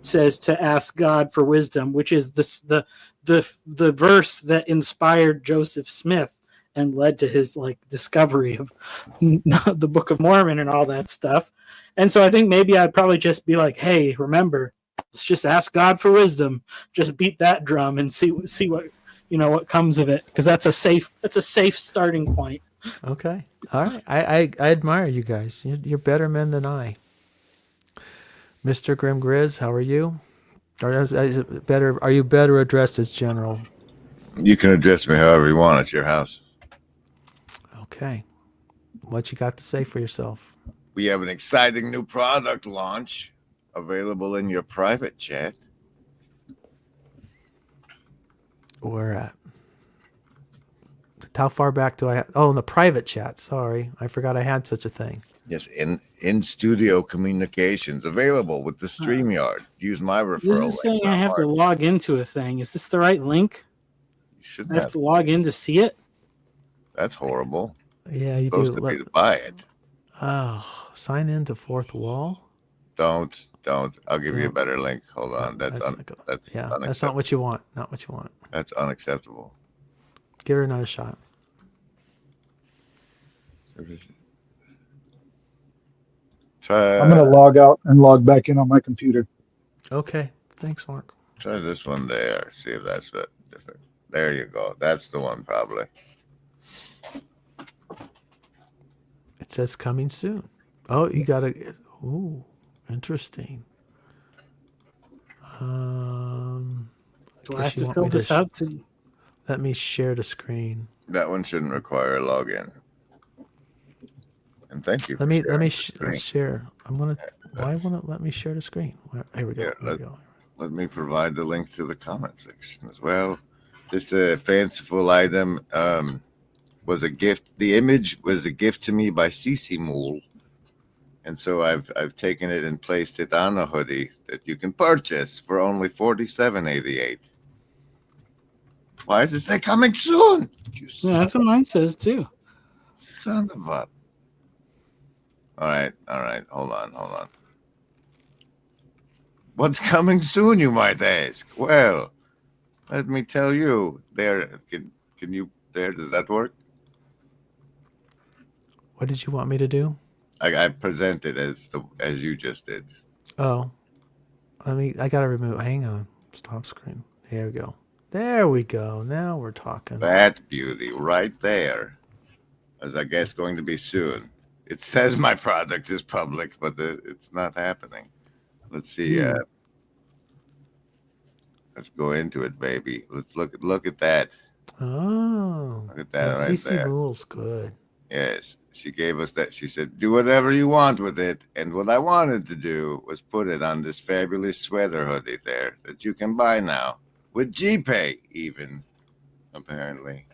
says to ask God for wisdom, which is the verse that inspired Joseph Smith and led to his like discovery of the Book of Mormon and all that stuff. And so I think maybe I'd probably just be like, hey, remember, let's just ask God for wisdom. Just beat that drum and see what what comes of it, because that's a safe starting point. Okay. All right. I admire you guys. You're better men than I. Mr. Grim Grizz, how are you? Or is it better? Are you better addressed as General? You can address me however you want. It's your house. Okay. What you got to say for yourself? We have an exciting new product launch available in your private chat. Where at? How far back do I have? Oh, in the private chat. Sorry. I forgot I had such a thing. Yes, in studio communications available with the StreamYard. Use my referral. This is saying I have to log into a thing. Is this the right link? You should have to log in to see it. That's horrible. Yeah, you supposed do. To be to buy it. Oh, sign in to Fourth Wall. Don't. I'll give you a better link. Hold on. That's not what you want. Not what you want. That's unacceptable. Give her another shot. I'm going to log out and log back in on my computer. Okay. Thanks, Mark. Try this one there. See if that's different. There you go. That's the one, probably. It says coming soon. Oh, you got to... Ooh, interesting. Do I have to fill this out to... Let me share the screen. That one shouldn't require a login. And thank you. Let me share. I'm gonna. Why won't it let me share the screen? Here we go. Yeah, let me provide the link to the comment section as well. This fanciful item was a gift. The image was a gift to me by Cece Mool, and so I've taken it and placed it on a hoodie that you can purchase for only $47.88. Why does it say coming soon? Yeah, that's what mine says too. Son of a... All right. Hold on. What's coming soon, you might ask? Well, let me tell you. There, can you? There, does that work? What did you want me to do? I presented as you just did. Oh, I gotta remove. Hang on. Stop screen. Here we go. There we go. Now we're talking. That beauty right there is, I guess, going to be soon. It says my product is public, but it's not happening. Let's see. Let's go into it, baby. Let's look at that. Oh, look at that right CC there. Mool's good. Yes, she gave us that. She said, "Do whatever you want with it." And what I wanted to do was put it on this fabulous sweater hoodie there that you can buy now. With GPay, even, apparently.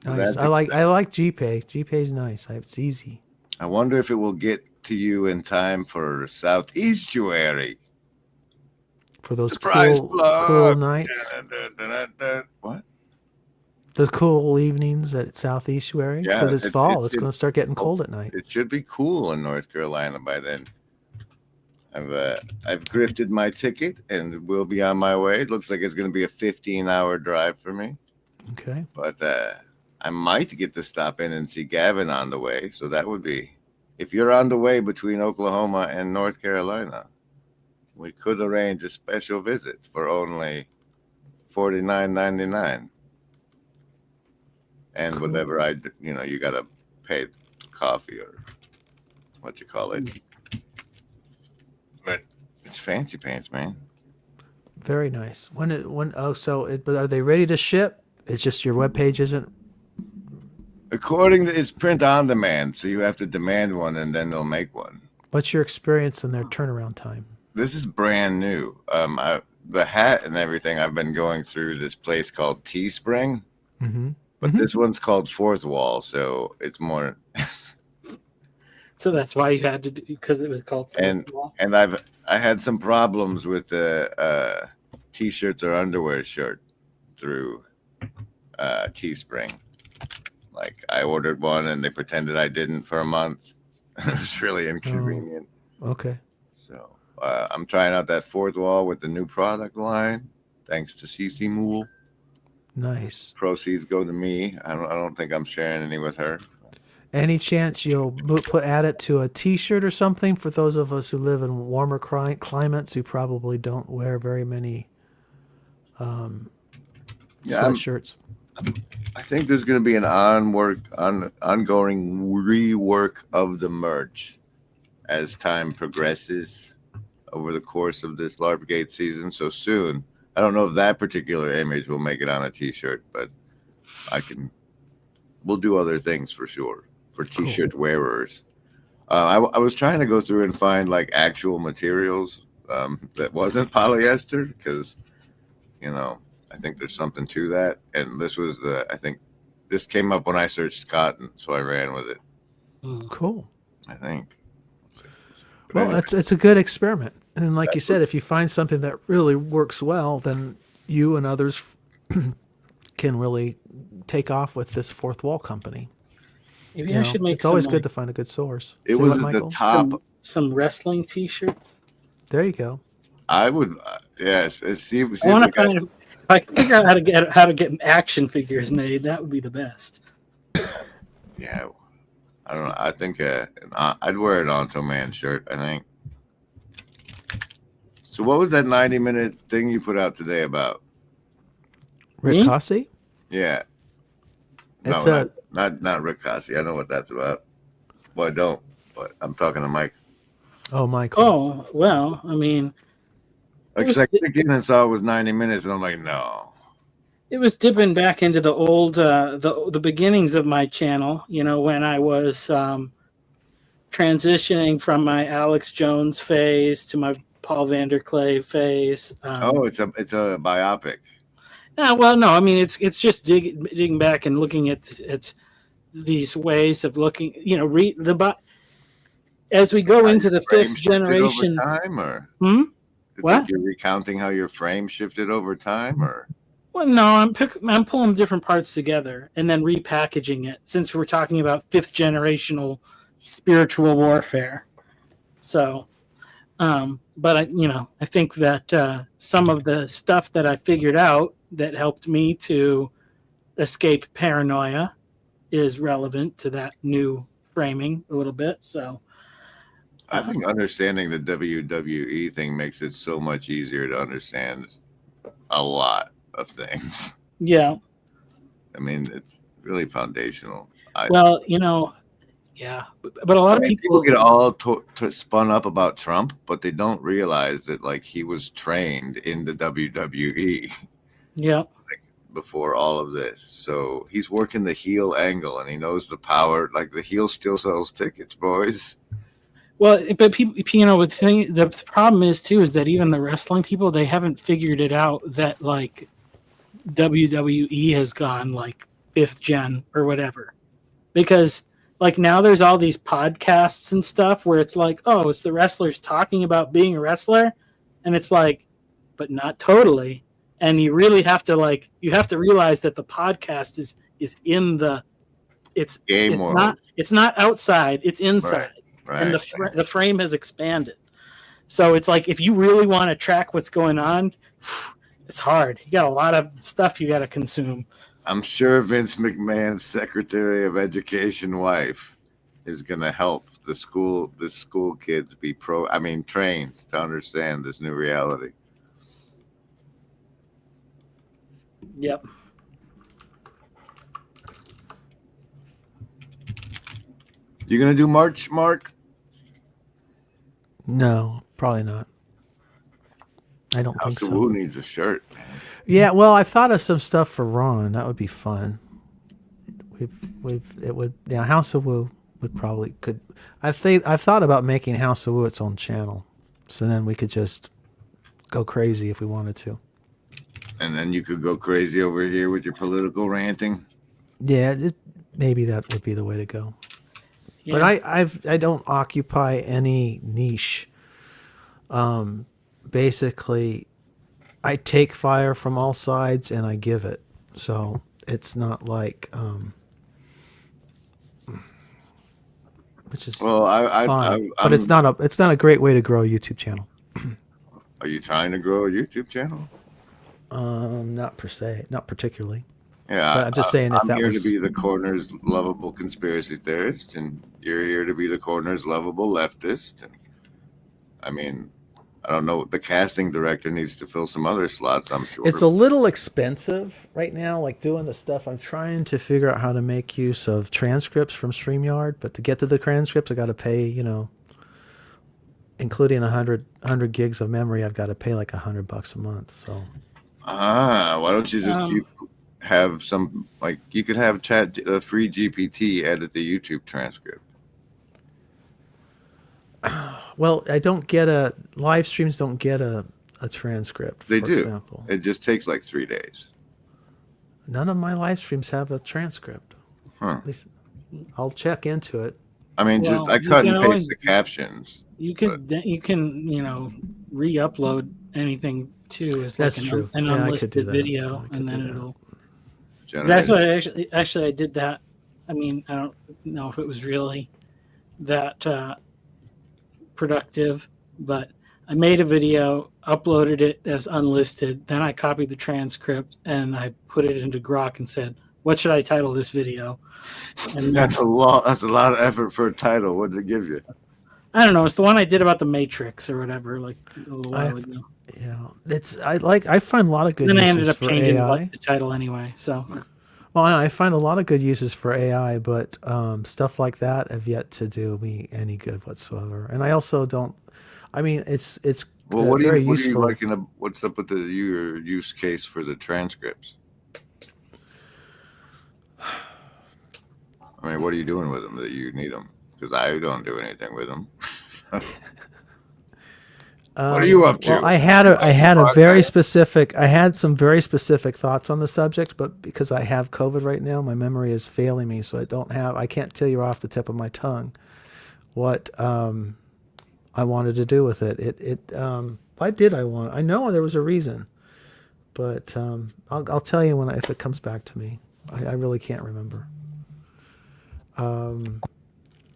Nice. I like GPay. GPay's nice. It's easy. I wonder if it will get to you in time for Southeastuary. For those cool nights. What? The cool evenings at Southeastuary. Yeah, because it's fall. It's going to start getting cold at night. It should be cool in North Carolina by then. I've grifted my ticket and will be on my way. It looks like it's going to be a 15-hour drive for me. Okay. But I might get to stop in and see Gavin on the way. So that would be, if you're on the way between Oklahoma and North Carolina, we could arrange a special visit for only $49.99. And cool. Whatever you got to pay coffee or what you call it. But it's fancy pants, man. Very nice. But are they ready to ship? It's just your webpage isn't. According to it's print on demand, so you have to demand one and then they'll make one. What's your experience in their turnaround time? This is brand new. The hat and everything. I've been going through this place called Teespring, but this one's called Fourth Wall, so it's more. So that's why you had to do, because it was called. And I had some problems with the t-shirts or underwear shirt through Teespring. Like I ordered one and they pretended I didn't for a month. It was really inconvenient. Okay. So I'm trying out that fourth wall with the new product line, thanks to CC Mool. Nice. Proceeds go to me. I don't think I'm sharing any with her. Any chance you'll add it to a T-shirt or something for those of us who live in warmer climates who probably don't wear very many sweatshirts? I think there's going to be an ongoing rework of the merch as time progresses over the course of this LARP Gate season. So soon, I don't know if that particular image will make it on a T-shirt, but we'll do other things for sure for T-shirt wearers. I was trying to go through and find like actual materials that wasn't polyester because, I think there's something to that. And this was I think this came up when I searched cotton, so I ran with it. Cool. I think. Well, it's a good experiment. And like you said, if you find something that really works well, then you and others can really take off with this fourth wall company. Maybe I should make. It's always good to find a good source. It was at the top. Some wrestling T-shirts. There you go. I would, see. I want to find. If I can figure out how to get action figures made, that would be the best. Yeah, I don't know. I think I'd wear an Onto Man shirt. I think. So, what was that 90-minute thing you put out today about? Rick Cossey? Yeah. It's not Rick Cossey. I know what that's about. Well, I don't. But I'm talking to Mike. Oh, Michael. Oh, well, I mean. Because I clicked in and saw it was 90 minutes, and I'm like, no. It was dipping back into the old, the beginnings of my channel, when I was transitioning from my Alex Jones phase to my Paul Vanderklay phase. It's a biopic. Well, no, I mean, it's just digging back and looking at these ways of looking, as we go into the fifth generation. Over time, or? What? You're recounting how your frame shifted over time, or? Well, no, I'm pulling different parts together and then repackaging it. Since we're talking about fifth generational spiritual warfare, so, but I think that some of the stuff that I figured out that helped me to escape paranoia is relevant to that new framing a little bit. So. I think understanding the WWE thing makes it so much easier to understand a lot of things. Yeah. I mean, it's really foundational. Yeah. But a lot of people get all spun up about Trump, but they don't realize that, like, he was trained in the WWE. Yeah. Before all of this. So he's working the heel angle, and he knows the power. Like, the heel still sells tickets, boys. Well, but people, the problem is too is that even the wrestling people, they haven't figured it out that like WWE has gone like fifth gen or whatever, because like now there's all these podcasts and stuff where it's like, oh, it's the wrestlers talking about being a wrestler, and it's like, but not totally. And you really have to realize that the podcast is in the it's not outside, it's inside. Right. Right. And the frame has expanded. So it's like if you really want to track what's going on, it's hard. You got a lot of stuff you got to consume. I'm sure Vince McMahon's Secretary of Education wife is going to help the school kids be trained to understand this new reality. Yep. You going to do March, Mark? No, probably not. I don't think so. Who needs a shirt? Yeah, well, I thought of some stuff for Ron. That would be fun. House of Woo would probably could. I've thought about making House of Woo its own channel, so then we could just go crazy if we wanted to. And then you could go crazy over here with your political ranting. Yeah, maybe that would be the way to go. Yeah. But I don't occupy any niche. Basically, I take fire from all sides and I give it. So it's not like, which is fun. But it's not a great way to grow a YouTube channel. Are you trying to grow a YouTube channel? Not per se, not particularly. Yeah, But I'm just saying if I'm that here was to be the corner's lovable conspiracy theorist, and you're here to be the corner's lovable leftist. And I mean, I don't know. The casting director needs to fill some other slots, I'm sure. it's a little expensive right now, like doing the stuff. I'm trying to figure out how to make use of transcripts from StreamYard, but to get to the transcripts, I got to pay, including 100 gigs of memory, I've got to pay like $100 a month. So why don't you just have some, like, you could have free GPT edit the YouTube transcript. well, live streams don't get a transcript. They for do. Example. It just takes like 3 days. None of my live streams have a transcript. At least I'll check into it. I mean, I cut and paste the captions. You can re-upload anything too as like an unlisted video, and then it'll. That's what I did that. I mean, I don't know if it was really that productive, but I made a video, uploaded it as unlisted, then I copied the transcript and I put it into Grok and said, "What should I title this video?" And that's a lot of effort for a title. What did it give you? I don't know. It's the one I did about the Matrix or whatever, like a little while ago. Yeah, I find a lot of good. Then uses I ended up for changing AI. the title anyway. So, well, I find a lot of good uses for AI, but stuff like that have yet to do me any good whatsoever. And I also don't. I mean, it's well. What very are you useful. liking? What's up with your use case for the transcripts? I mean, what are you doing with them that you need them? Because I don't do anything with them. What are you up to? Well, I had some very specific thoughts on the subject, but because I have COVID right now, my memory is failing me, so I can't tell you off the tip of my tongue what I wanted to do with it. I know there was a reason, but I'll tell you if it comes back to me. I really can't remember.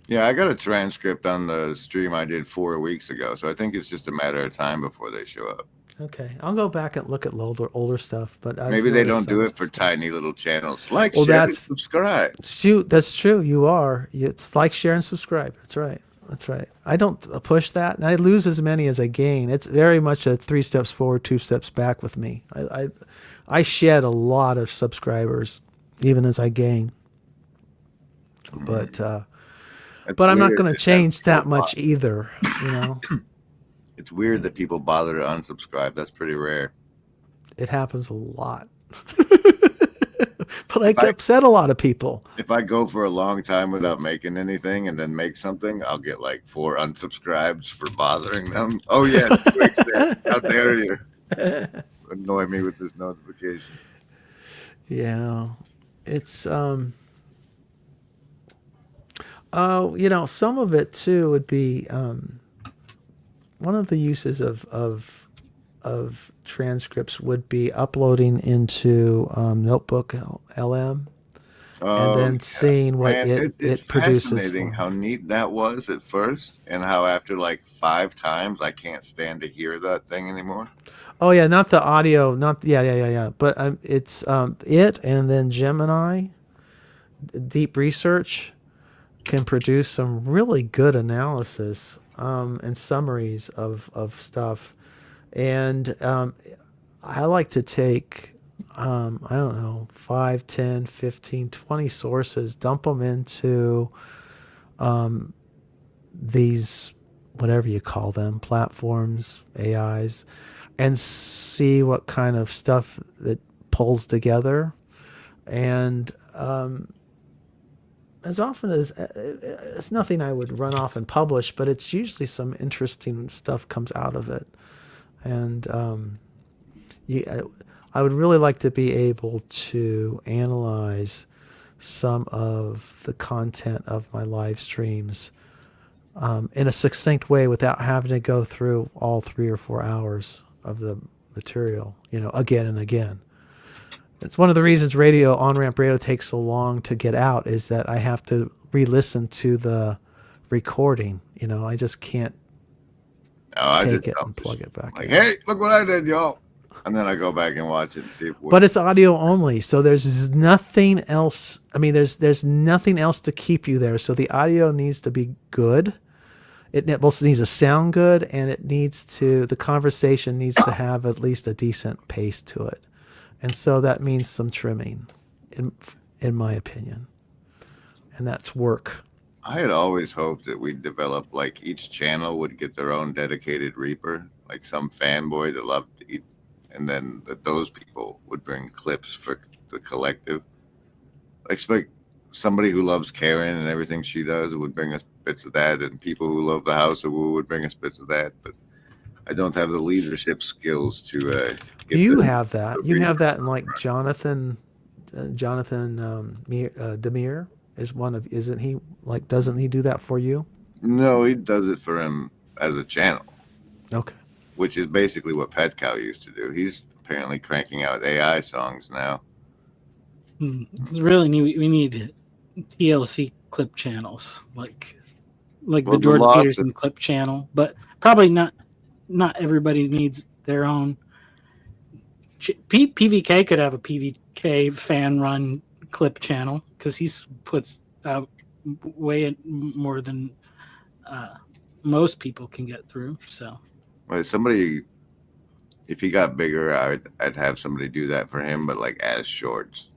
Yeah, I got a transcript on the stream I did 4 weeks ago, so I think it's just a matter of time before they show up. Okay, I'll go back and look at older stuff, but maybe they don't do it for tiny little channels. Share, and subscribe. Shoot, that's true. You are. It's like, share, and subscribe. That's right. I don't push that, and I lose as many as I gain. It's very much a 3 steps forward, 2 steps back with me. I shed a lot of subscribers, even as I gain. But I'm not going to change that much either, It's weird that people bother to unsubscribe. That's pretty rare. It happens a lot. But I upset a lot of people. If I go for a long time without making anything and then make something, I'll get like 4 unsubscribes for bothering them. Oh, yeah. How dare you? Annoy me with this notification. Yeah. It's... some of it too would be one of the uses of transcripts would be uploading into Notebook LM and then seeing what it produces. It's fascinating how neat that was at first, and how after like 5 times I can't stand to hear that thing anymore. Oh yeah, not the audio, but it's it, and then Gemini, Deep Research can produce some really good analysis and summaries of stuff. And I like to take, 5, 10, 15, 20 sources, dump them into these, whatever you call them, platforms, AIs, and see what kind of stuff that pulls together. And as often as it's nothing I would run off and publish, but it's usually some interesting stuff comes out of it. And I would really like to be able to analyze some of the content of my live streams in a succinct way without having to go through all 3 or 4 hours of the material, again and again. It's one of the reasons on-ramp radio takes so long to get out, is that I have to re-listen to the recording. I just can't I take just it dump and the plug shit. it back Like, in. hey, look what I did, y'all. And then I go back and watch it and see. But it's audio only, so there's nothing else. I mean, there's nothing else to keep you there. So the audio needs to be good. It both needs to sound good, and the conversation needs to have at least a decent pace to it. And so that means some trimming, in my opinion. And that's work. I had always hoped that we'd develop, like, each channel would get their own dedicated Reaper, like some fanboy that loved to eat, and then those people would bring clips for the collective. I expect somebody who loves Karen and everything she does would bring us bits of that, and people who love the House of Wu would bring us bits of that, but I don't have the leadership skills to get You the have that. You Reaper. have that in like Jonathan Demir is one of, isn't he, like, doesn't he do that for you? No, he does it for him as a channel. Okay. Which is basically what Pet Cow used to do. He's apparently cranking out AI songs now. Really, we need TLC clip channels, like the Well, Jordan Peterson clip channel, but probably not everybody needs their own. PVK could have a PVK fan run clip channel because he puts out way more than most people can get through. So, well, somebody, if he got bigger, I'd have somebody do that for him, but like as shorts.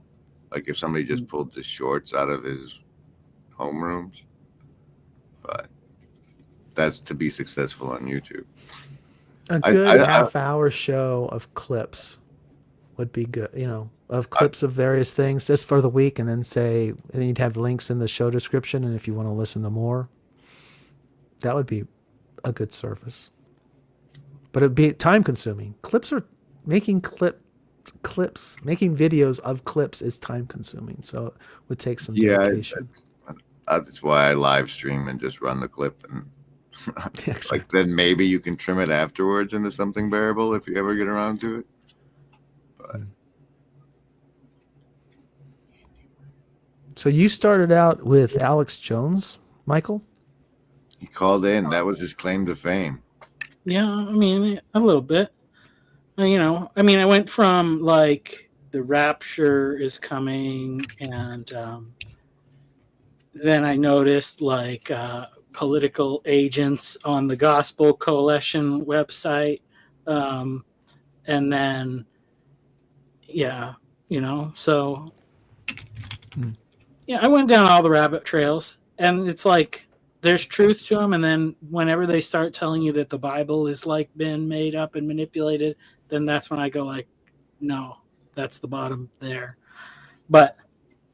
Like if somebody just pulled the shorts out of his homerooms. But that's to be successful on YouTube. A good half-hour show of clips would be good, of clips of various things just for the week, and then you'd have links in the show description, and if you want to listen to more, that would be a good service. But it'd be time-consuming. Making videos of clips is time-consuming, so it would take some dedication. That's why I live stream and just run the clip, and like then maybe you can trim it afterwards into something bearable if you ever get around to it. But. So you started out with Alex Jones, Michael? He called in. That was his claim to fame. Yeah, I mean, a little bit. I went from like the rapture is coming, and then I noticed like political agents on the Gospel Coalition website, and then so I went down all the rabbit trails, and it's like there's truth to them, and then whenever they start telling you that the Bible is like been made up and manipulated, then that's when I go like, no, that's the bottom there. But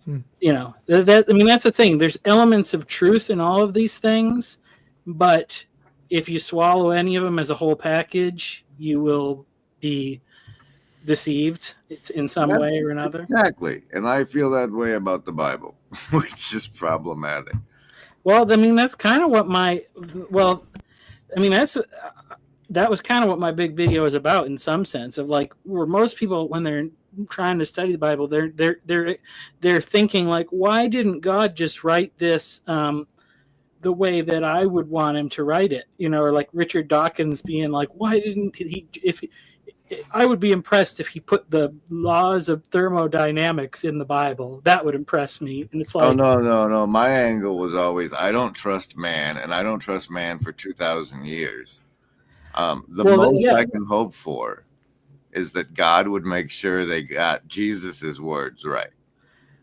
that's the thing. There's elements of truth in all of these things, but if you swallow any of them as a whole package, you will be deceived in some way or another. Exactly. And I feel that way about the Bible, which is problematic. Well, that's kind of what that was kind of what my big video is about, in some sense, of like, where most people, when they're trying to study the Bible, they're thinking like, why didn't God just write this the way that I would want him to write it? Or like Richard Dawkins being like, why didn't he, I would be impressed if he put the laws of thermodynamics in the Bible. That would impress me. And it's like, oh, no. My angle was always, I don't trust man, and I don't trust man for 2,000 years. I can hope for is that God would make sure they got Jesus's words right.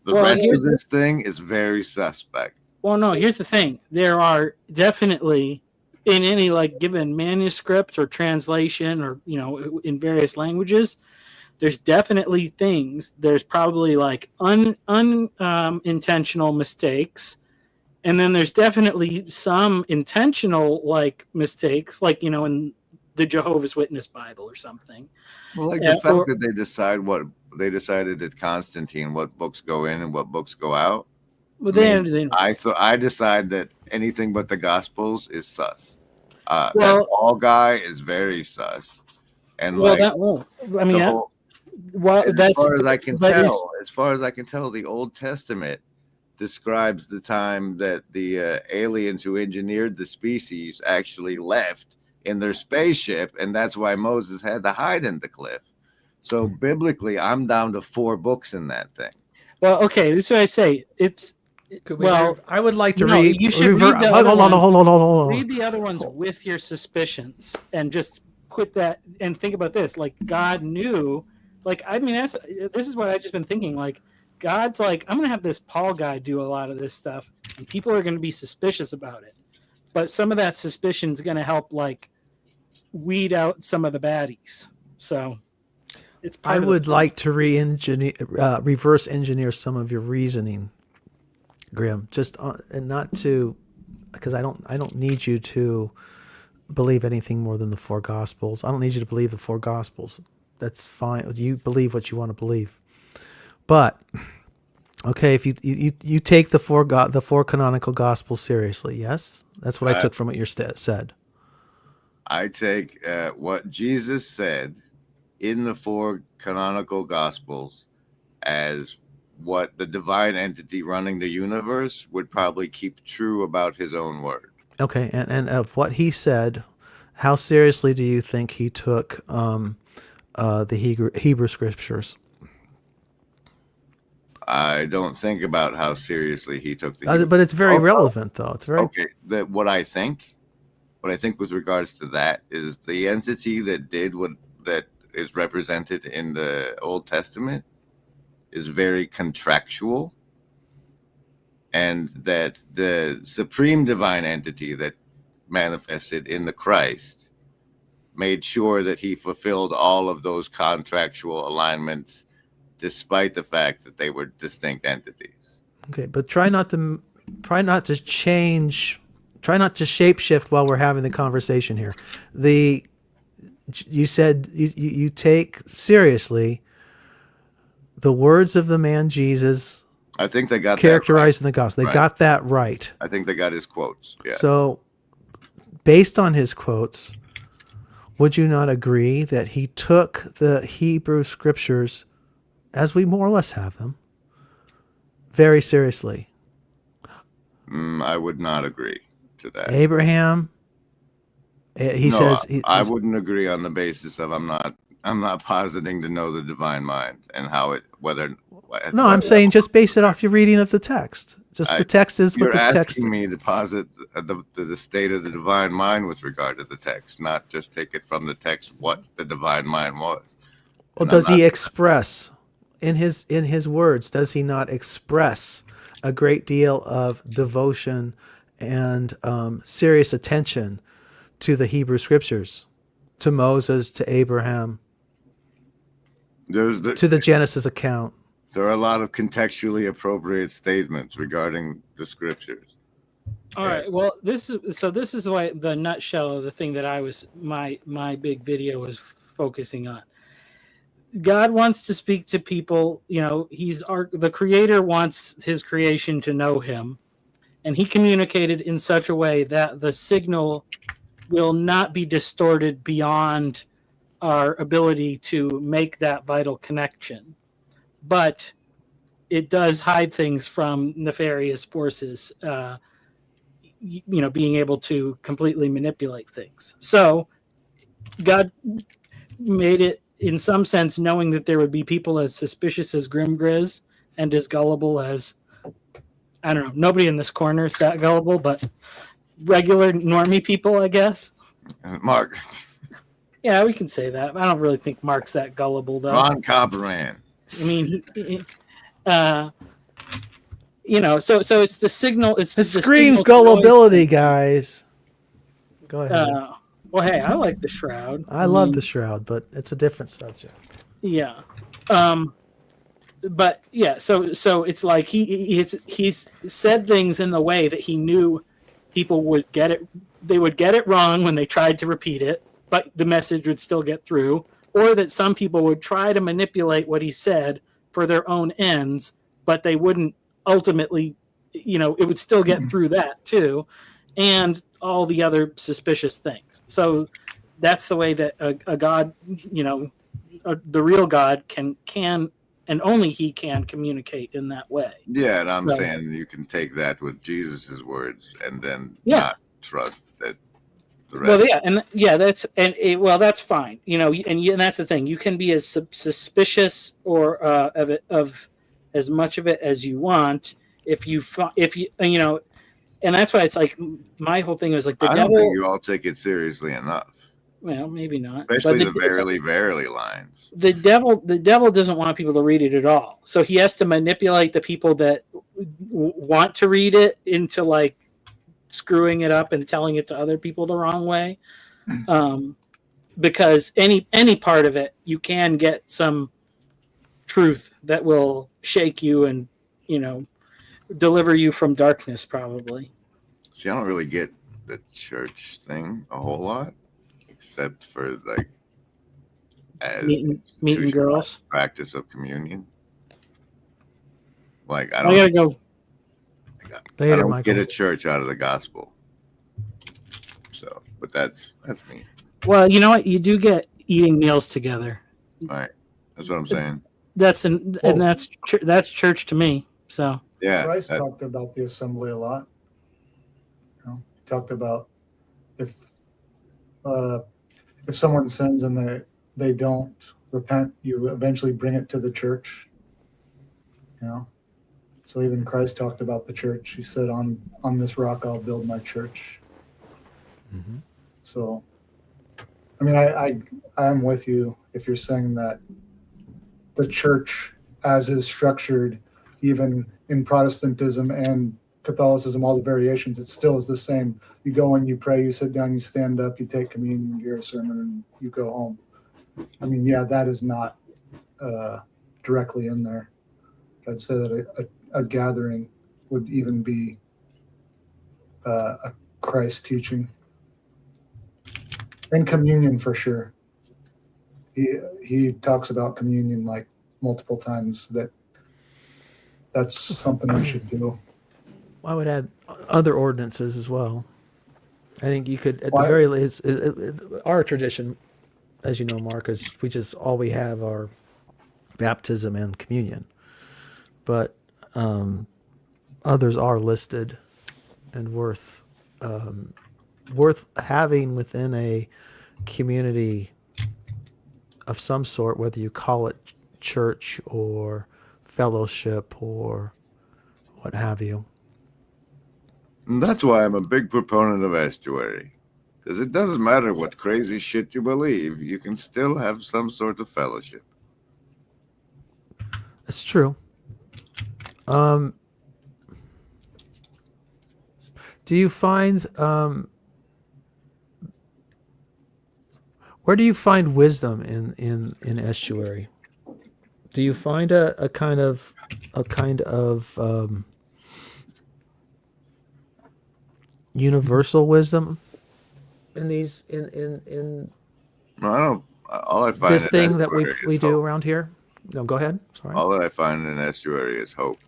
The rest of this thing is very suspect. Well, no, here's the thing. There are definitely, in any like given manuscript or translation or, in various languages, there's definitely things. There's probably like unintentional mistakes. And then there's definitely some intentional like mistakes, like, in the Jehovah's Witness Bible or something. Well, like the fact that they decided at Constantine what books go in and what books go out. Well, I decide that anything but the Gospels is sus. That Paul guy is very sus. And as far as I can tell, the Old Testament describes the time that the aliens who engineered the species actually left in their spaceship, and that's why Moses had to hide in the cliff. So biblically, I'm down to 4 books in that thing. Well, okay, this is what I say. It's I would like to no, read. you should read the hold other on. ones. Read the other ones with your suspicions, and just put that and think about this. Like God knew. Like I mean, this is what I've just been thinking. Like God's like, I'm gonna have this Paul guy do a lot of this stuff, and people are gonna be suspicious about it. But some of that suspicion is gonna help like weed out some of the baddies. So. I would like to reverse engineer some of your reasoning, Grim. And not to, because I don't need you to believe anything more than the 4 Gospels. I don't need you to believe the 4 Gospels. That's fine. You believe what you want to believe. But okay, if you take the 4 canonical Gospels seriously, yes, that's what I took from what you said. I take what Jesus said in the 4 canonical Gospels as what the divine entity running the universe would probably keep true about his own word. Okay, and of what he said, how seriously do you think he took the Hebrew scriptures? I don't think about how seriously he took the but it's very relevant, though. It's very okay. What I think with regards to that is the entity that did what that is represented in the Old Testament is very contractual, and that the supreme divine entity that manifested in the Christ made sure that he fulfilled all of those contractual alignments despite the fact that they were distinct entities. Okay, but try not to shapeshift while we're having the conversation here. You said you take seriously the words of the man Jesus. I think they got characterized in the gospel. They right. got that right. I think they got his quotes. Yeah. So, based on his quotes, would you not agree that he took the Hebrew scriptures, as we more or less have them, very seriously? I would not agree to that. Abraham. I wouldn't agree on the basis of I'm not positing to know the divine mind and how it No, I'm saying just base it off your reading of the text. The text is what the text. You're asking me to posit the state of the divine mind with regard to the text, not just take it from the text what the divine mind was. Well, does he express in his words? Does he not express a great deal of devotion and serious attention to the Hebrew scriptures, to Moses, to Abraham, to the Genesis account? There are a lot of contextually appropriate statements regarding the scriptures. All right. Well, this is why the nutshell of the thing that my big video was focusing on. God wants to speak to people. The Creator wants His creation to know Him, and He communicated in such a way that the signal will not be distorted beyond our ability to make that vital connection. But it does hide things from nefarious forces, being able to completely manipulate things. So God made it, in some sense, knowing that there would be people as suspicious as Grim Grizz and as gullible as, I don't know, nobody in this corner is that gullible, but regular normie people, I guess. Mark. Yeah, we can say that. I don't really think Mark's that gullible, though. Ron Copperan. I mean, so it's the signal. It screams gullibility, guys. Go ahead. Well, hey, I like the Shroud. I love the Shroud, but it's a different subject. Yeah. But yeah, so it's like he's said things in the way that he knew people would get it. They would get it wrong when they tried to repeat it, but the message would still get through. Or that some people would try to manipulate what he said for their own ends, but they wouldn't ultimately, it would still get through that too, and all the other suspicious things. So that's the way that a God, the real God can and only He can communicate in that way. Yeah, and I'm saying you can take that with Jesus's words and then not trust that the Well, rest. that's fine. And that's the thing. You can be as suspicious or of as much of it as you want if you and that's why it's like my whole thing was like the I don't think devil. you all take it seriously enough, Well, maybe not, especially but the verily, verily lines. the devil doesn't want people to read it at all. So he has to manipulate the people that want to read it into like screwing it up and telling it to other people the wrong way. Because any part of it, you can get some truth that will shake you and deliver you from darkness, probably. See, I don't really get the church thing a whole lot, except for like as Meeting institutionalized girls. practice of communion. Like I I gotta don't, go. I Later, don't Michael. get a church out of the gospel. So, but that's me. Well, you know what? You do get eating meals together. All right, that's what I'm saying. And that's church to me. So Yeah, Christ talked about the assembly a lot. He talked about if someone sins and they don't repent, you eventually bring it to the church. So even Christ talked about the church. He said, "On this rock I'll build my church." Mm-hmm. So, I mean, I am with you if you're saying that the church, as is structured, even in Protestantism and Catholicism, all the variations, it still is the same. You go in, you pray, you sit down, you stand up, you take communion, you hear a sermon, and you go home. I mean, yeah, that is not directly in there. I'd say that a gathering would even be a Christ teaching. And communion for sure. He talks about communion like multiple times. That's something we should do. I would add other ordinances as well. I think you could, at the very least, our tradition, as you know, Mark, is all we have are baptism and communion. But others are listed and worth having within a community of some sort, whether you call it church or fellowship or what have you. and that's why I'm a big proponent of estuary, because it doesn't matter what crazy shit you believe, you can still have some sort of fellowship. That's true. Do you find where do you find wisdom in estuary? Do you find a kind of universal wisdom in these in No, I don't. All I find this in thing that estuary we is do hope. around here? No, go ahead. Sorry. All that I find in estuary is hope.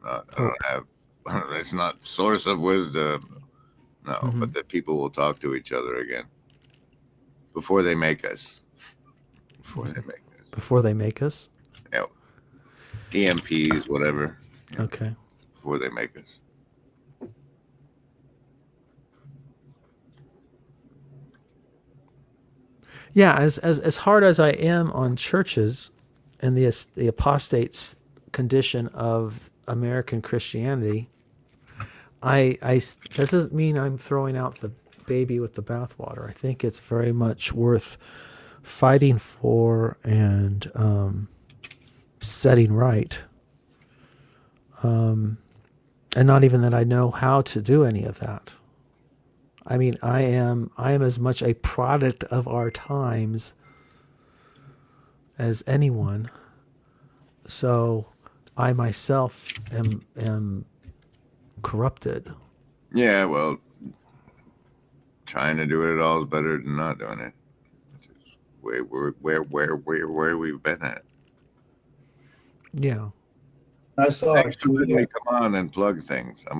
I don't have. It's not source of wisdom. No, Mhm. but that people will talk to each other again before they make us. Before they make us. Before they make us. You know, EMPs, whatever. Okay. Before they make us. Yeah, as hard as I am on churches and the apostate's condition of American Christianity, I that doesn't mean I'm throwing out the baby with the bathwater. I think it's very much worth fighting for and setting right. And not even that I know how to do any of that. I mean, I am as much a product of our times as anyone. So I myself am corrupted. Yeah, well, trying to do it all is better than not doing it. Which is where we've been at. Yeah. I saw Thanks for letting me come on and plug things. I'm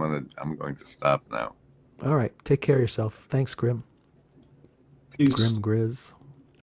going to stop now. All right. Take care of yourself. Thanks, Grim. Peace. Grim Grizz.